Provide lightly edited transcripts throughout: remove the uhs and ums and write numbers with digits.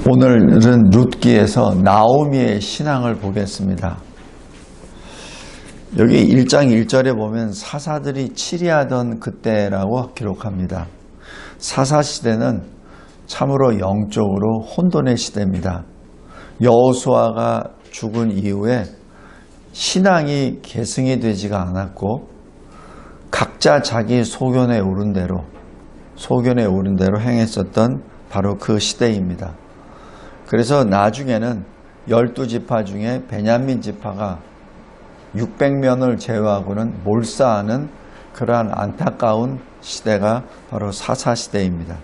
오늘은 룻기에서 나오미의 신앙을 보겠습니다. 여기 1장 1절에 보면 사사들이 치리하던 그때라고 기록합니다. 사사시대는 참으로 영적으로 혼돈의 시대입니다. 여호수아가 죽은 이후에 신앙이 계승이 되지가 않았고 각자 자기 소견에 오른 대로 행했었던 바로 그 시대입니다. 그래서 나중에는 12지파 중에 베냐민 지파가 600명을 제외하고는 몰사하는 그러한 안타까운 시대가 바로 사사시대입니다.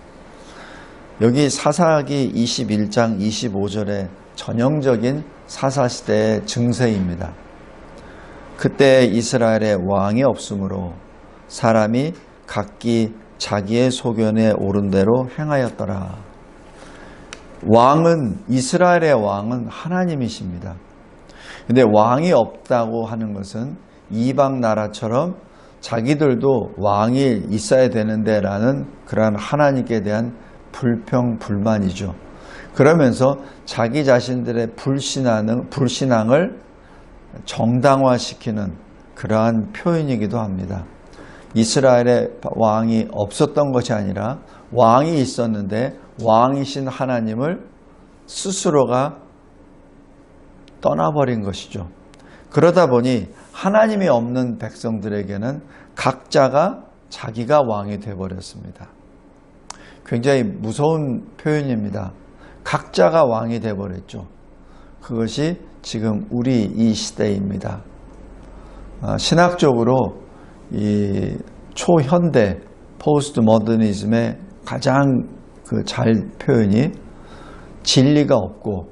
여기 사사기 21장 25절에 전형적인 사사시대의 증세입니다. 그때 이스라엘에 왕이 없으므로 사람이 각기 자기의 소견에 오른 대로 행하였더라. 이스라엘의 왕은 하나님이십니다. 근데 왕이 없다고 하는 것은 이방 나라처럼 자기들도 왕이 있어야 되는데 라는 그러한 하나님께 대한 불평불만이죠. 그러면서 자기 자신들의 불신앙을 정당화시키는 그러한 표현이기도 합니다. 이스라엘의 왕이 없었던 것이 아니라 왕이 있었는데 왕이신 하나님을 스스로가 떠나버린 것이죠. 그러다 보니 하나님이 없는 백성들에게는 각자가 자기가 왕이 되어버렸습니다. 굉장히 무서운 표현입니다. 각자가 왕이 되어버렸죠. 그것이 지금 우리 이 시대입니다. 신학적으로 이 초현대 포스트 모더니즘의 가장 잘 표현이 진리가 없고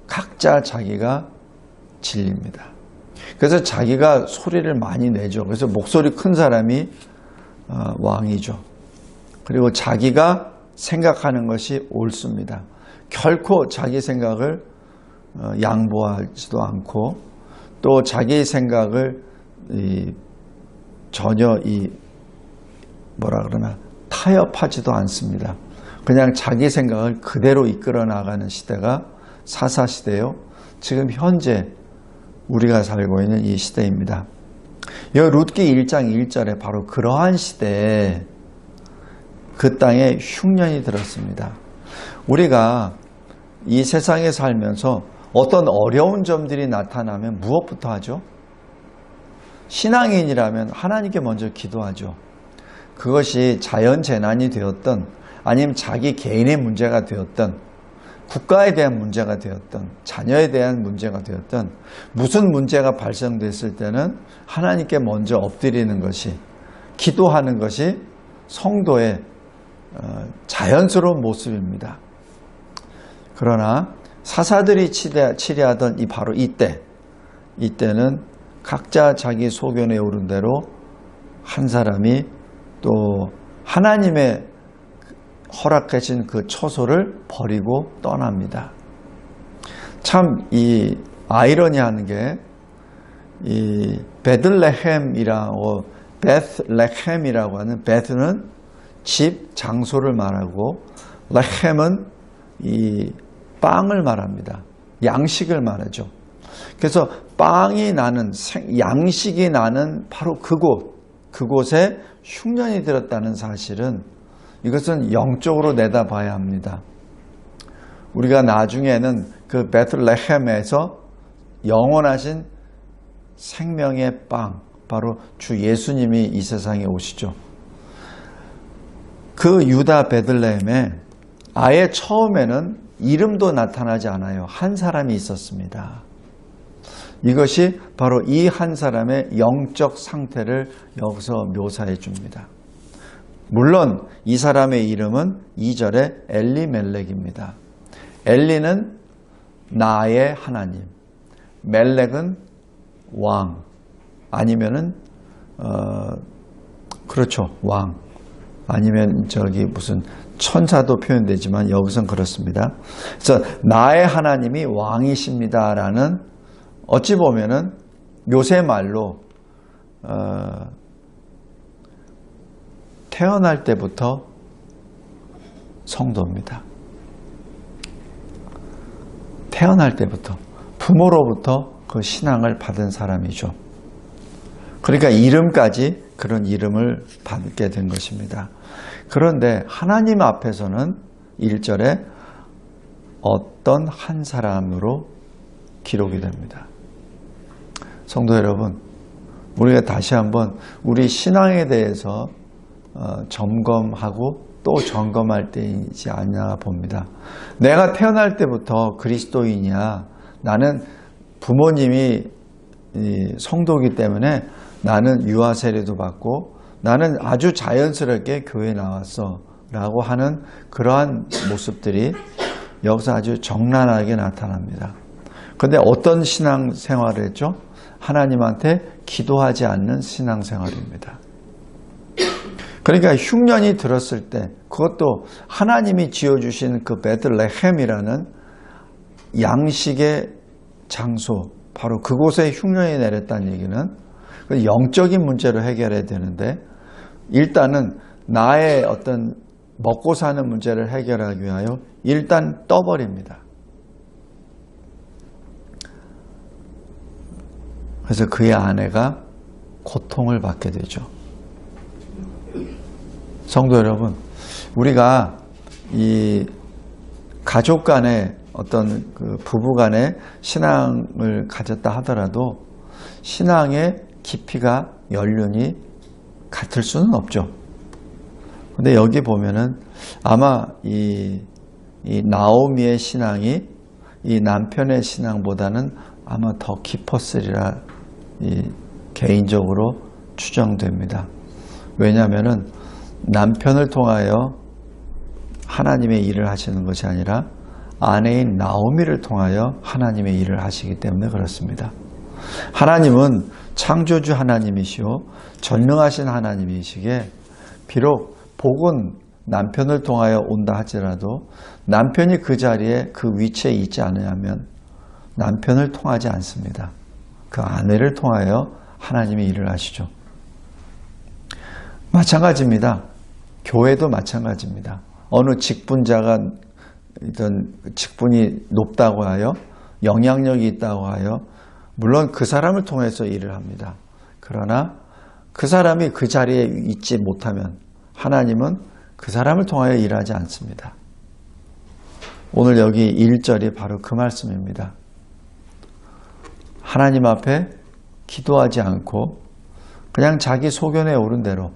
각자 자기가 진리입니다. 그래서 자기가 소리를 많이 내죠. 그래서 목소리 큰 사람이 왕이죠. 그리고 자기가 생각하는 것이 옳습니다. 결코 자기 생각을 양보하지도 않고 또 자기 생각을 전혀 타협하지도 않습니다. 그냥 자기 생각을 그대로 이끌어 나가는 시대가 사사시대요. 지금 현재 우리가 살고 있는 이 시대입니다. 여기 룻기 1장 1절에 바로 그러한 시대에 그 땅에 흉년이 들었습니다. 우리가 이 세상에 살면서 어떤 어려운 점들이 나타나면 무엇부터 하죠? 신앙인이라면 하나님께 먼저 기도하죠. 그것이 자연재난이 되었던 아니면 자기 개인의 문제가 되었던 국가에 대한 문제가 되었던 자녀에 대한 문제가 되었던 무슨 문제가 발생됐을 때는 하나님께 먼저 엎드리는 것이 기도하는 것이 성도의 자연스러운 모습입니다. 그러나 사사들이 치리하던 바로 이때는 각자 자기 소견에 오른 대로 한 사람이 또 하나님의 허락하신 그 처소를 버리고 떠납니다. 참 이 아이러니한 게 이 베들레헴이라고 하는 베드는 집 장소를 말하고 레헴은 이 빵을 말합니다. 양식을 말하죠. 그래서 양식이 나는 바로 그곳에 흉년이 들었다는 사실은 이것은 영적으로 내다봐야 합니다. 우리가 나중에는 그 베들레헴에서 영원하신 생명의 빵, 바로 주 예수님이 이 세상에 오시죠. 그 유다 베들레헴에 아예 처음에는 이름도 나타나지 않아요. 한 사람이 있었습니다. 이것이 바로 이 한 사람의 영적 상태를 여기서 묘사해 줍니다. 물론 이 사람의 이름은 2절에 엘리멜렉입니다. 엘리는 나의 하나님, 멜렉은 왕, 아니면은 왕, 아니면 무슨 천사도 표현되지만 여기선 그렇습니다. 그래서 나의 하나님이 왕이십니다라는 어찌 보면은 요새 말로 태어날 때부터 성도입니다. 태어날 때부터 부모로부터 그 신앙을 받은 사람이죠. 그러니까 이름까지 그런 이름을 받게 된 것입니다. 그런데 하나님 앞에서는 1절에 어떤 한 사람으로 기록이 됩니다. 성도 여러분, 우리가 다시 한번 우리 신앙에 대해서 점검하고 또 점검할 때이지 않냐 봅니다. 내가 태어날 때부터 그리스도인이야. 나는 부모님이 성도이기 때문에 나는 유아 세례도 받고 나는 아주 자연스럽게 교회에 나왔어 라고 하는 그러한 모습들이 여기서 아주 적나라하게 나타납니다. 그런데 어떤 신앙생활을 했죠? 하나님한테 기도하지 않는 신앙생활입니다. 그러니까 흉년이 들었을 때 그것도 하나님이 지어주신 그 베들레헴이라는 양식의 장소, 바로 그곳에 흉년이 내렸다는 얘기는 영적인 문제로 해결해야 되는데 일단은 나의 어떤 먹고 사는 문제를 해결하기 위하여 일단 떠버립니다. 그래서 그의 아내가 고통을 받게 되죠. 성도 여러분, 우리가 이 가족 간에 어떤 그 부부 간에 신앙을 가졌다 하더라도 신앙의 깊이가 연륜이 같을 수는 없죠. 근데 여기 보면은 아마 이 나오미의 신앙이 이 남편의 신앙보다는 아마 더 깊었으리라 개인적으로 추정됩니다. 왜냐하면은 남편을 통하여 하나님의 일을 하시는 것이 아니라 아내인 나오미를 통하여 하나님의 일을 하시기 때문에 그렇습니다. 하나님은 창조주 하나님이시오 전능하신 하나님이시기에 비록 복은 남편을 통하여 온다 하더라도 남편이 그 자리에 그 위치에 있지 않으면 남편을 통하지 않습니다. 그 아내를 통하여 하나님의 일을 하시죠. 마찬가지입니다. 교회도 마찬가지입니다. 어느 직분자가 이런 직분이 높다고 하여 영향력이 있다고 하여 물론 그 사람을 통해서 일을 합니다. 그러나 그 사람이 그 자리에 있지 못하면 하나님은 그 사람을 통하여 일하지 않습니다. 오늘 여기 1절이 바로 그 말씀입니다. 하나님 앞에 기도하지 않고 그냥 자기 소견에 오른 대로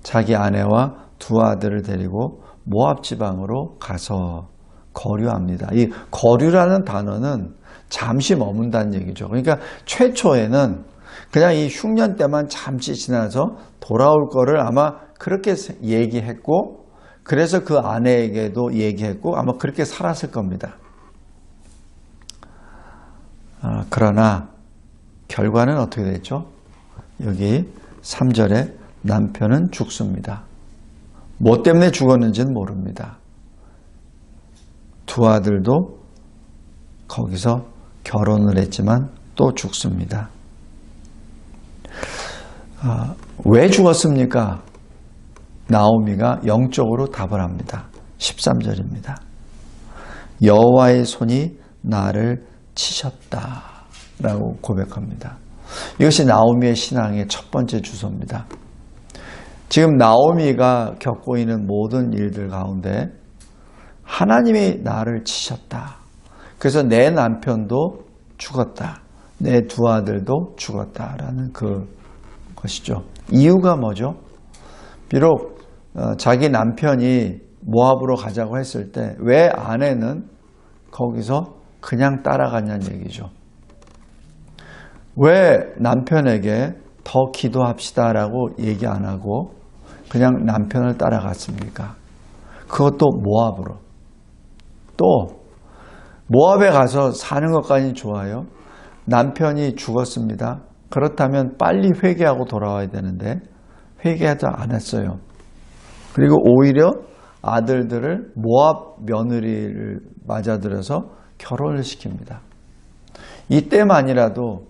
자기 아내와 두 아들을 데리고 모압 지방으로 가서 거류합니다. 이 거류라는 단어는 잠시 머문다는 얘기죠. 그러니까 최초에는 그냥 이 흉년 때만 잠시 지나서 돌아올 거를 아마 그렇게 얘기했고 그래서 그 아내에게도 얘기했고 아마 그렇게 살았을 겁니다. 그러나 결과는 어떻게 됐죠? 여기 3절에 남편은 죽습니다. 뭐 때문에 죽었는지는 모릅니다. 두 아들도 거기서 결혼을 했지만 또 죽습니다. 왜 죽었습니까? 나오미가 영적으로 답을 합니다. 13절입니다. 여호와의 손이 나를 치셨다 라고 고백합니다. 이것이 나오미의 신앙의 첫 번째 주소입니다. 지금 나오미가 겪고 있는 모든 일들 가운데 하나님이 나를 치셨다. 그래서 내 남편도 죽었다. 내 두 아들도 죽었다라는 것이죠. 이유가 뭐죠? 비록 자기 남편이 모압으로 가자고 했을 때 왜 아내는 거기서 그냥 따라갔냐는 얘기죠. 왜 남편에게 더 기도합시다라고 얘기 안 하고 그냥 남편을 따라갔습니까? 그것도 모압으로. 또 모압에 가서 사는 것까지 좋아요. 남편이 죽었습니다. 그렇다면 빨리 회개하고 돌아와야 되는데 회개하지 않았어요. 그리고 오히려 아들들을 모압 며느리를 맞아들여서 결혼을 시킵니다. 이때만이라도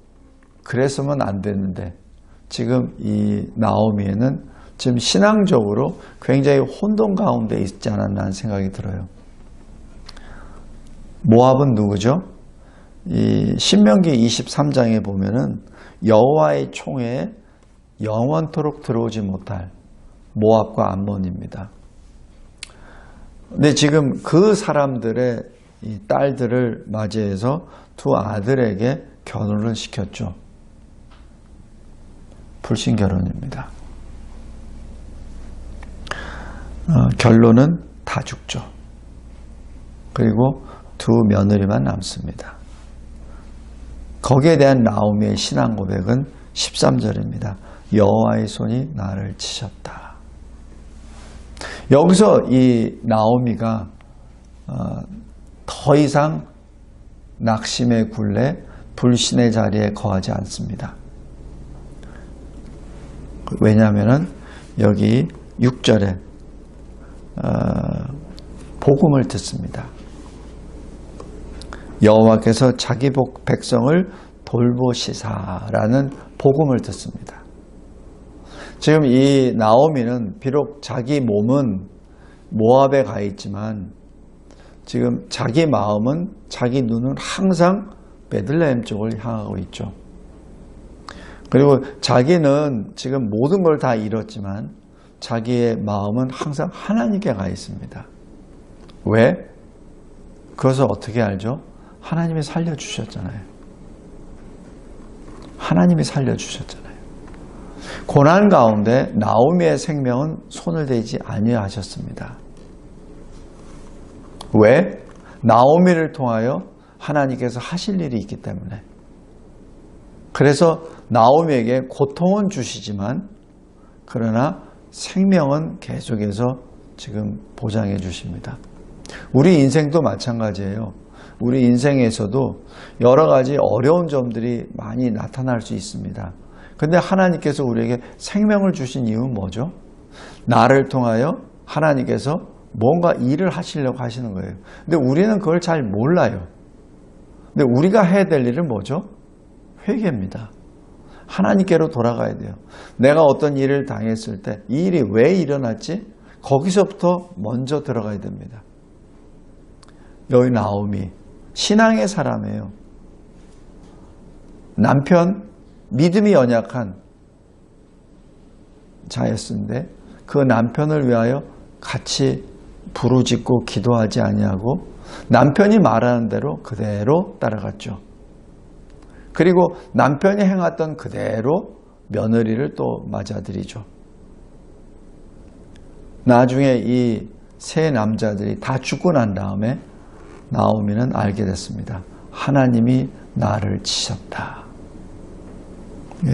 그랬으면 안 됐는데 지금 이 나오미에는 지금 신앙적으로 굉장히 혼돈 가운데 있지 않았나 하는 생각이 들어요. 모압은 누구죠? 이 신명기 23장에 보면은 여호와의 총회에 영원토록 들어오지 못할 모압과 암몬입니다. 근데 지금 그 사람들의 이 딸들을 맞이해서 두 아들에게 결혼을 시켰죠. 불신결혼입니다. 결론은 다 죽죠. 그리고 두 며느리만 남습니다. 거기에 대한 나오미의 신앙 고백은 13절입니다. 여호와의 손이 나를 치셨다. 여기서 이 나오미가 더 이상 낙심의 굴레, 불신의 자리에 거하지 않습니다. 왜냐하면 여기 6절에 복음을 듣습니다. 여호와께서 자기 백성을 돌보시사라는 복음을 듣습니다. 지금 이 나오미는 비록 자기 몸은 모압에 가 있지만 지금 자기 마음은, 자기 눈은 항상 베들레헴 쪽을 향하고 있죠. 그리고 자기는 지금 모든 걸 다 잃었지만 자기의 마음은 항상 하나님께 가 있습니다. 왜? 그것을 어떻게 알죠? 하나님이 살려주셨잖아요. 하나님이 살려주셨잖아요. 고난 가운데 나오미의 생명은 손을 대지 아니하셨습니다. 왜? 나오미를 통하여 하나님께서 하실 일이 있기 때문에. 그래서 나오미에게 고통은 주시지만 그러나 생명은 계속해서 지금 보장해 주십니다. 우리 인생도 마찬가지예요. 우리 인생에서도 여러 가지 어려운 점들이 많이 나타날 수 있습니다. 근데 하나님께서 우리에게 생명을 주신 이유는 뭐죠? 나를 통하여 하나님께서 뭔가 일을 하시려고 하시는 거예요. 근데 우리는 그걸 잘 몰라요. 근데 우리가 해야 될 일은 뭐죠? 회개입니다. 하나님께로 돌아가야 돼요. 내가 어떤 일을 당했을 때 이 일이 왜 일어났지? 거기서부터 먼저 들어가야 됩니다. 여기 나오미 신앙의 사람이에요. 남편 믿음이 연약한 자였는데 그 남편을 위하여 같이 부르짖고 기도하지 아니하고 남편이 말하는 대로 그대로 따라갔죠. 그리고 남편이 행했던 그대로 며느리를 또 맞아들이죠. 나중에 이 세 남자들이 다 죽고 난 다음에 나오미는 알게 됐습니다. 하나님이 나를 치셨다.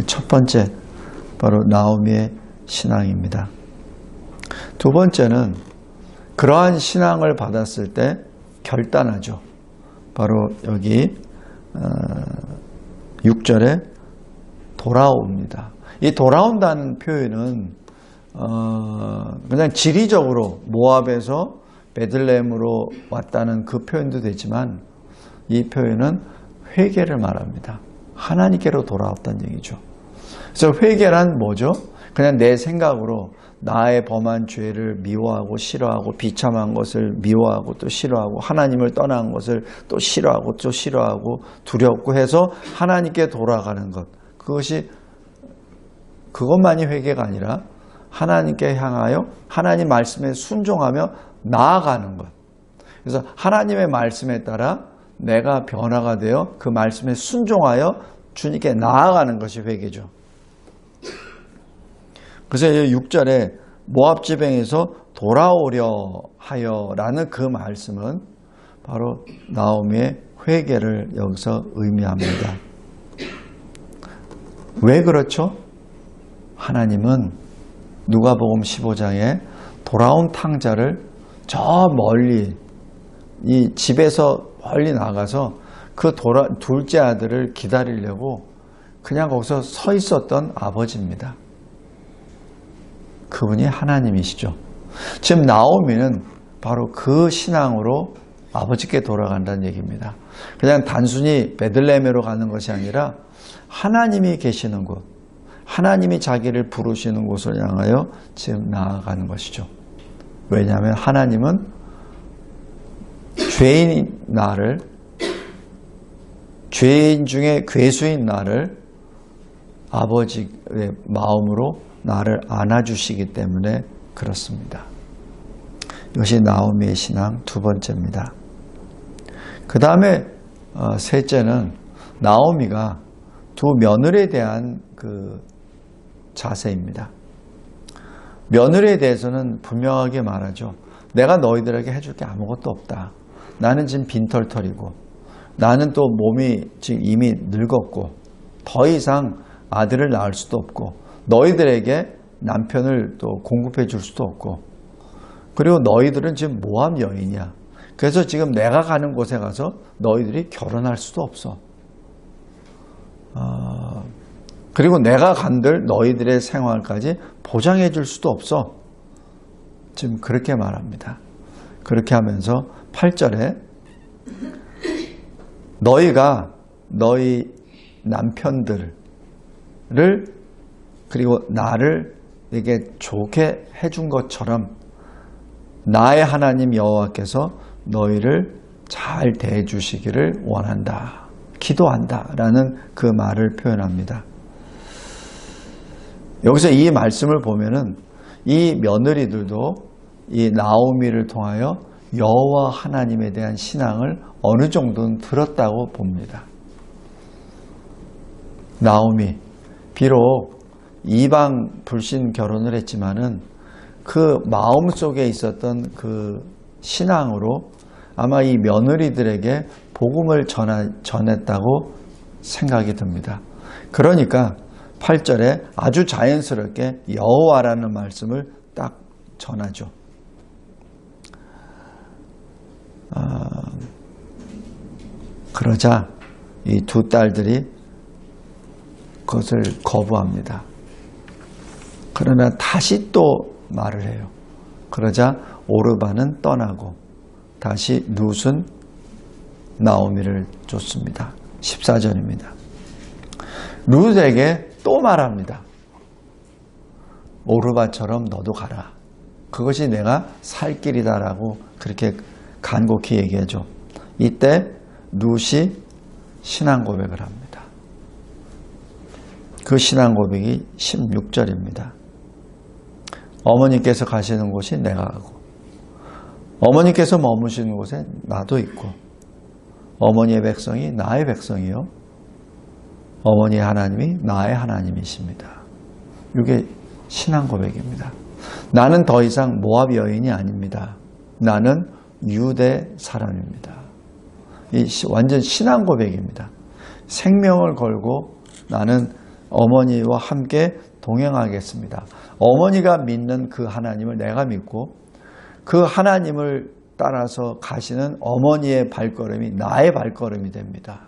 첫 번째 바로 나오미의 신앙입니다. 두 번째는 그러한 신앙을 받았을 때 결단하죠. 바로 여기 6절에 돌아옵니다. 이 돌아온다는 표현은 그냥 지리적으로 모압에서 베들레헴으로 왔다는 그 표현도 되지만 이 표현은 회개를 말합니다. 하나님께로 돌아왔다는 얘기죠. 그래서 회개란 뭐죠? 그냥 내 생각으로 나의 범한 죄를 미워하고 싫어하고 비참한 것을 미워하고 또 싫어하고 하나님을 떠난 것을 또 싫어하고 또 싫어하고 두렵고 해서 하나님께 돌아가는 것. 그것만이 회개가 아니라 하나님께 향하여 하나님 말씀에 순종하며 나아가는 것. 그래서 하나님의 말씀에 따라 내가 변화가 되어 그 말씀에 순종하여 주님께 나아가는 것이 회개죠. 그래서 6절에 모압 지방에서 돌아오려 하여라는 그 말씀은 바로 나오미의 회개를 여기서 의미합니다. 왜 그렇죠? 하나님은 누가복음 15장에 돌아온 탕자를 저 멀리 이 집에서 멀리 나가서 그 둘째 아들을 기다리려고 그냥 거기서 서 있었던 아버지입니다. 그분이 하나님이시죠. 지금 나오미는 바로 그 신앙으로 아버지께 돌아간다는 얘기입니다. 그냥 단순히 베들레헴으로 가는 것이 아니라 하나님이 계시는 곳, 하나님이 자기를 부르시는 곳을 향하여 지금 나아가는 것이죠. 왜냐하면 하나님은 죄인 나를, 죄인 중에 괴수인 나를 아버지의 마음으로 나를 안아주시기 때문에 그렇습니다. 이것이 나오미의 신앙 두 번째입니다. 그 다음에 셋째는 나오미가 두 며느리에 대한 그 자세입니다. 며느리에 대해서는 분명하게 말하죠. 내가 너희들에게 해줄 게 아무것도 없다. 나는 지금 빈털털이고 나는 또 몸이 지금 이미 늙었고 더 이상 아들을 낳을 수도 없고 너희들에게 남편을 또 공급해 줄 수도 없고 그리고 너희들은 지금 모함 여인이야. 그래서 지금 내가 가는 곳에 가서 너희들이 결혼할 수도 없어. 그리고 내가 간들 너희들의 생활까지 보장해 줄 수도 없어. 지금 그렇게 말합니다. 그렇게 하면서 8절에 너희가 너희 남편들을 그리고 나를 내게 좋게 해준 것처럼 나의 하나님 여호와께서 너희를 잘 대해주시기를 원한다. 기도한다. 라는 그 말을 표현합니다. 여기서 이 말씀을 보면은 이 며느리들도 이 나오미를 통하여 여호와 하나님에 대한 신앙을 어느 정도는 들었다고 봅니다. 나오미, 비록 이방 불신 결혼을 했지만은 그 마음 속에 있었던 그 신앙으로 아마 이 며느리들에게 복음을 전했다고 생각이 듭니다. 그러니까 8절에 아주 자연스럽게 여호와라는 말씀을 딱 전하죠. 그러자 이 두 딸들이 그것을 거부합니다. 그러나 다시 또 말을 해요. 그러자 오르바는 떠나고 다시 룻은 나오미를 쫓습니다. 14절입니다. 룻에게 또 말합니다. 오르바처럼 너도 가라. 그것이 내가 살 길이다라고 그렇게 간곡히 얘기하죠. 이때 룻이 신앙 고백을 합니다. 그 신앙 고백이 16절입니다. 어머니께서 가시는 곳이 내가 가고 어머니께서 머무시는 곳에 나도 있고 어머니의 백성이 나의 백성이요 어머니의 하나님이 나의 하나님이십니다. 이게 신앙 고백입니다. 나는 더 이상 모압 여인이 아닙니다. 나는 유대 사람입니다. 이 완전 신앙 고백입니다. 생명을 걸고 나는 어머니와 함께 동행하겠습니다. 어머니가 믿는 그 하나님을 내가 믿고 그 하나님을 따라서 가시는 어머니의 발걸음이 나의 발걸음이 됩니다.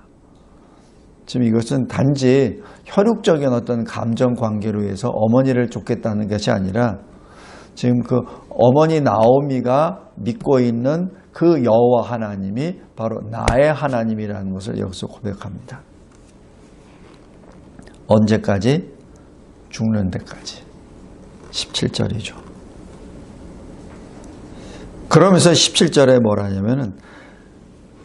지금 이것은 단지 혈육적인 어떤 감정 관계로 해서 어머니를 쫓겠다는 것이 아니라 지금 그 어머니 나오미가 믿고 있는 그 여호와 하나님이 바로 나의 하나님이라는 것을 여기서 고백합니다. 언제까지? 죽는 데까지. 17절이죠. 그러면서 17절에 뭐라 하냐면은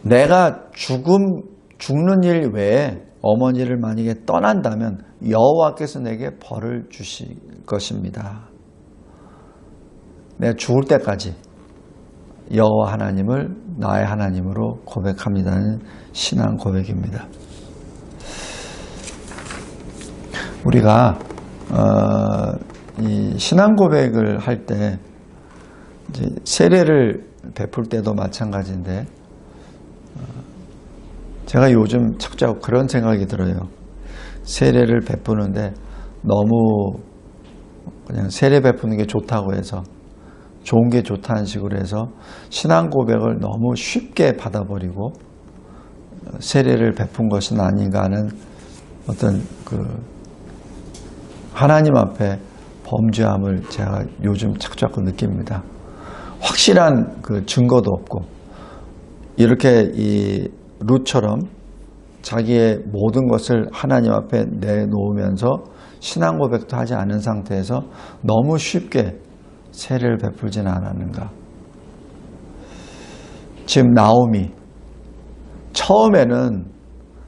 내가 죽는 일 외에 어머니를 만약에 떠난다면 여호와께서 내게 벌을 주실 것입니다. 내가 죽을 때까지 여호와 하나님을 나의 하나님으로 고백합니다는 신앙 고백입니다. 우리가 이 신앙 고백을 할 때 이제 세례를 베풀 때도 마찬가지인데 제가 요즘 자꾸 그런 생각이 들어요. 세례를 베푸는데 너무 그냥 세례 베푸는 게 좋다고 해서 좋은 게 좋다는 식으로 해서 신앙 고백을 너무 쉽게 받아버리고 세례를 베푼 것은 아닌가 하는 어떤 그 하나님 앞에 범죄함을 제가 요즘 자꾸 느낍니다. 확실한 그 증거도 없고 이렇게 이 룻처럼 자기의 모든 것을 하나님 앞에 내놓으면서 신앙 고백도 하지 않은 상태에서 너무 쉽게 세례를 베풀지는 않았는가. 지금 나오미, 처음에는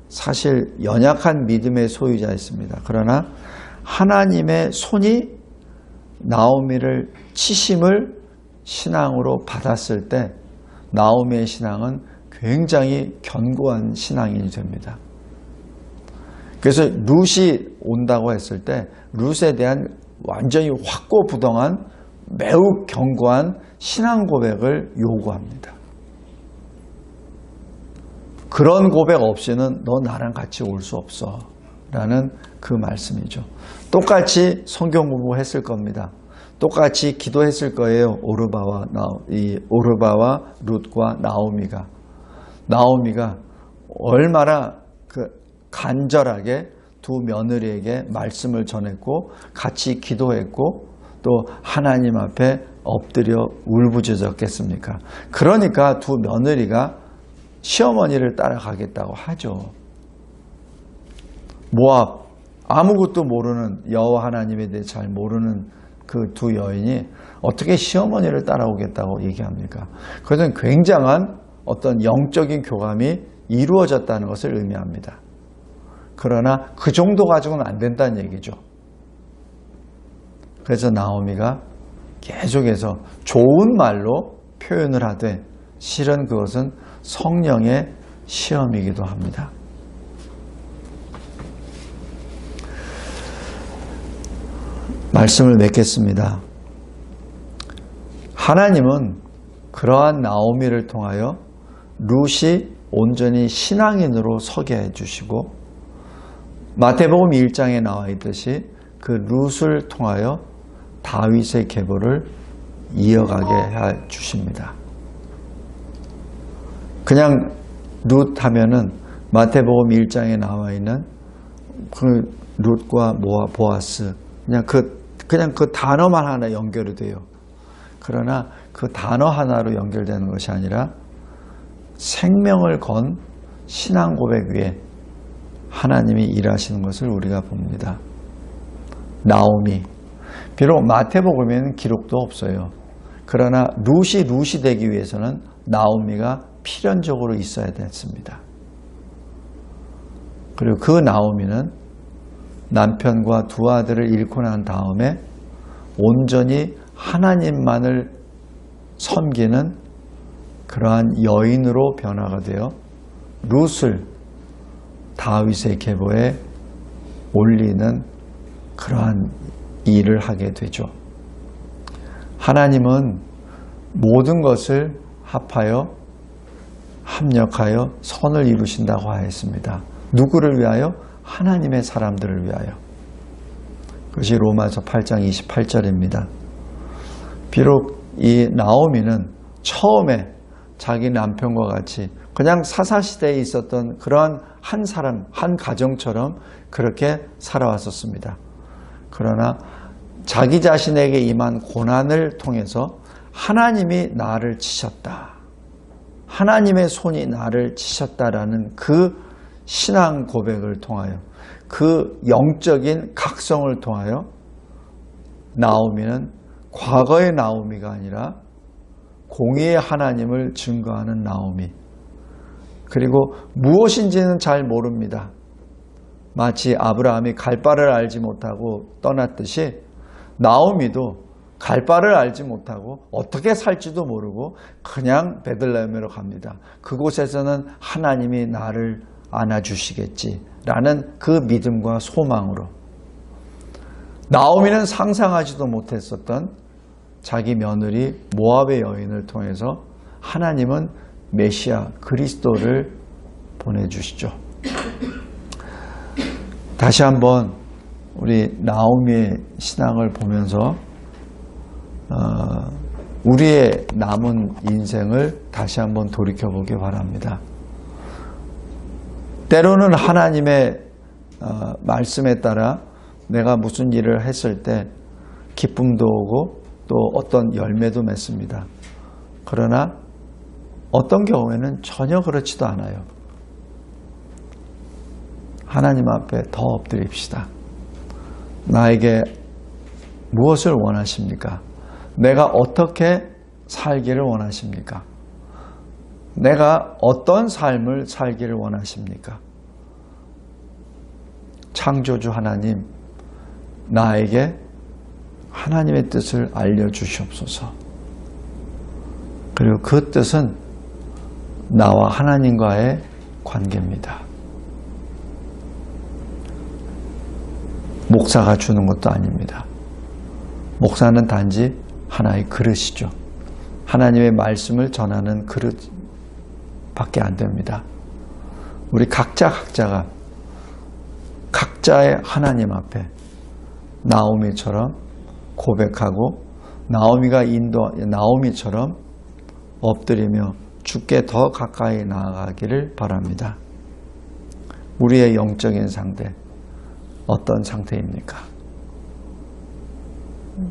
사실 연약한 믿음의 소유자였습니다. 그러나 하나님의 손이 나오미를 치심을 신앙으로 받았을 때 나오미의 신앙은 굉장히 견고한 신앙인이 됩니다. 그래서 룻이 온다고 했을 때 룻에 대한 완전히 확고부동한 매우 견고한 신앙 고백을 요구합니다. 그런 고백 없이는 너 나랑 같이 올 수 없어 라는 그 말씀이죠. 똑같이 성경 공부했을 겁니다. 똑같이 기도했을 거예요. 오르바와 룻과 나오미가 얼마나 간절하게 두 며느리에게 말씀을 전했고 같이 기도했고 또 하나님 앞에 엎드려 울부짖었겠습니까? 그러니까 두 며느리가 시어머니를 따라가겠다고 하죠. 모압, 아무것도 모르는 여호와 하나님에 대해 잘 모르는 그 두 여인이 어떻게 시어머니를 따라오겠다고 얘기합니까? 그것은 굉장한 어떤 영적인 교감이 이루어졌다는 것을 의미합니다. 그러나 그 정도 가지고는 안 된다는 얘기죠. 그래서 나오미가 계속해서 좋은 말로 표현을 하되 실은 그것은 성령의 시험이기도 합니다. 말씀을 맺겠습니다. 하나님은 그러한 나오미를 통하여 룻이 온전히 신앙인으로 서게 해주시고 마태복음 1장에 나와 있듯이 그 룻을 통하여 다윗의 계보를 이어가게 해 주십니다. 그냥 룻 하면은 마태복음 1장에 나와 있는 그 룻과 보아스 그냥 그 단어만 하나 연결이 돼요. 그러나 그 단어 하나로 연결되는 것이 아니라 생명을 건 신앙 고백 위에 하나님이 일하시는 것을 우리가 봅니다. 나오미, 비록 마태복음에는 기록도 없어요. 그러나 룻이 되기 위해서는 나오미가 필연적으로 있어야 됐습니다. 그리고 그 나오미는 남편과 두 아들을 잃고 난 다음에 온전히 하나님만을 섬기는 그러한 여인으로 변화가 되어 룻을 다윗의 계보에 올리는 그러한 일을 하게 되죠. 하나님은 모든 것을 합하여 합력하여 선을 이루신다고 하였습니다. 누구를 위하여? 하나님의 사람들을 위하여. 그것이 로마서 8장 28절입니다. 비록 이 나오미는 처음에 자기 남편과 같이 그냥 사사시대에 있었던 그러한 한 사람, 한 가정처럼 그렇게 살아왔었습니다. 그러나 자기 자신에게 임한 고난을 통해서 하나님이 나를 치셨다. 하나님의 손이 나를 치셨다라는 그 신앙 고백을 통하여 그 영적인 각성을 통하여 나오미는 과거의 나오미가 아니라 공의의 하나님을 증거하는 나오미, 그리고 무엇인지는 잘 모릅니다. 마치 아브라함이 갈 바를 알지 못하고 떠났듯이 나오미도 갈 바를 알지 못하고 어떻게 살지도 모르고 그냥 베들레헴으로 갑니다. 그곳에서는 하나님이 나를 안아주시겠지라는 그 믿음과 소망으로 나오미는 상상하지도 못했었던 자기 며느리 모압의 여인을 통해서 하나님은 메시아 그리스도를 보내주시죠. 다시 한번 우리 나오미의 신앙을 보면서 우리의 남은 인생을 다시 한번 돌이켜보기 바랍니다. 때로는 하나님의 말씀에 따라 내가 무슨 일을 했을 때 기쁨도 오고 또 어떤 열매도 맺습니다. 그러나 어떤 경우에는 전혀 그렇지도 않아요. 하나님 앞에 더 엎드립시다. 나에게 무엇을 원하십니까? 내가 어떻게 살기를 원하십니까? 내가 어떤 삶을 살기를 원하십니까? 창조주 하나님, 나에게 하나님의 뜻을 알려주시옵소서. 그리고 그 뜻은 나와 하나님과의 관계입니다. 목사가 주는 것도 아닙니다. 목사는 단지 하나의 그릇이죠. 하나님의 말씀을 전하는 그릇밖에 안 됩니다. 우리 각자가 각자의 하나님 앞에 나오미처럼 고백하고 나오미처럼 엎드리며 주께 더 가까이 나아가기를 바랍니다. 우리의 영적인 상태 어떤 상태입니까?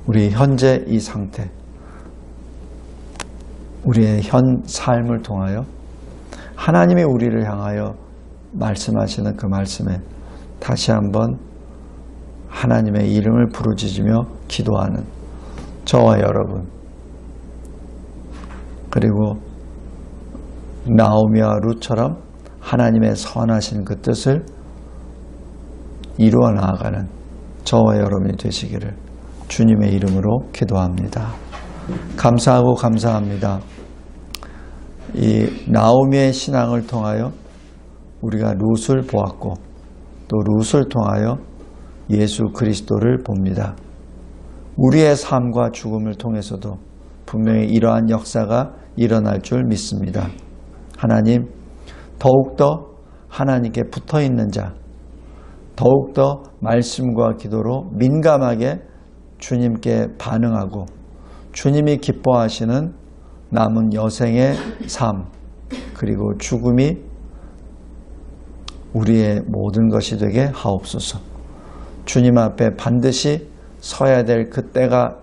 우리 현재 이 상태, 우리의 현 삶을 통하여 하나님이 우리를 향하여 말씀하시는 그 말씀에 다시 한번 하나님의 이름을 부르짖으며 기도하는 저와 여러분, 그리고 나오미와 룻처럼 하나님의 선하신 그 뜻을 이루어 나아가는 저와 여러분이 되시기를 주님의 이름으로 기도합니다. 감사하고 감사합니다. 이 나오미의 신앙을 통하여 우리가 룻을 보았고 또 룻을 통하여 예수 그리스도를 봅니다. 우리의 삶과 죽음을 통해서도 분명히 이러한 역사가 일어날 줄 믿습니다. 하나님, 더욱더 하나님께 붙어있는 자, 더욱더 말씀과 기도로 민감하게 주님께 반응하고 주님이 기뻐하시는 남은 여생의 삶, 그리고 죽음이 우리의 모든 것이 되게 하옵소서. 주님 앞에 반드시 서야 될 그때가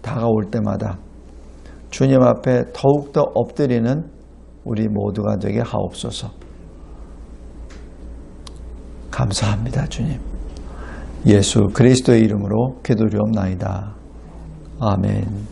다가올 때마다 주님 앞에 더욱더 엎드리는 우리 모두가 되게 하옵소서. 감사합니다, 주님. 예수 그리스도의 이름으로 기도드리옵나이다. 아멘.